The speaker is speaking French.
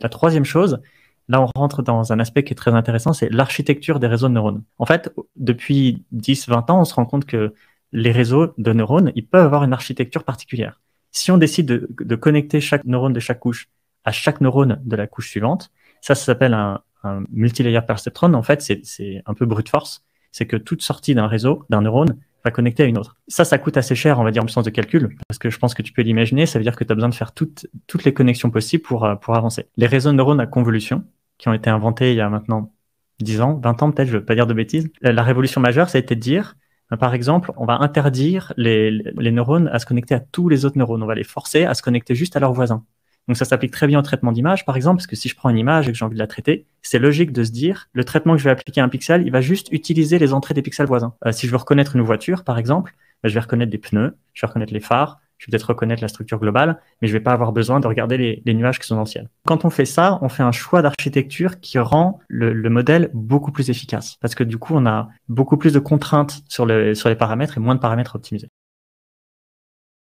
La troisième chose, là on rentre dans un aspect qui est très intéressant, c'est l'architecture des réseaux de neurones. En fait, depuis 10-20 ans, on se rend compte que les réseaux de neurones, ils peuvent avoir une architecture particulière. Si on décide de connecter chaque neurone de chaque couche à chaque neurone de la couche suivante, ça s'appelle un multilayer perceptron. En fait, c'est un peu brute force. C'est que toute sortie d'un réseau, d'un neurone, va connecter à une autre. Ça coûte assez cher, on va dire, en puissance de calcul, parce que je pense que tu peux l'imaginer, ça veut dire que tu as besoin de faire toutes les connexions possibles pour avancer. Les réseaux de neurones à convolution, qui ont été inventés il y a maintenant 10 ans, 20 ans peut-être, je ne veux pas dire de bêtises, la révolution majeure, ça a été de dire, par exemple, on va interdire les neurones à se connecter à tous les autres neurones. On va les forcer à se connecter juste à leurs voisins. Donc ça s'applique très bien au traitement d'image, par exemple, parce que si je prends une image et que j'ai envie de la traiter, c'est logique de se dire, le traitement que je vais appliquer à un pixel, il va juste utiliser les entrées des pixels voisins. Si je veux reconnaître une voiture, par exemple, je vais reconnaître des pneus, je vais reconnaître les phares, je vais peut-être reconnaître la structure globale, mais je vais pas avoir besoin de regarder les nuages qui sont dans le ciel. Quand on fait ça, on fait un choix d'architecture qui rend le modèle beaucoup plus efficace, parce que du coup, on a beaucoup plus de contraintes sur les paramètres et moins de paramètres optimisés.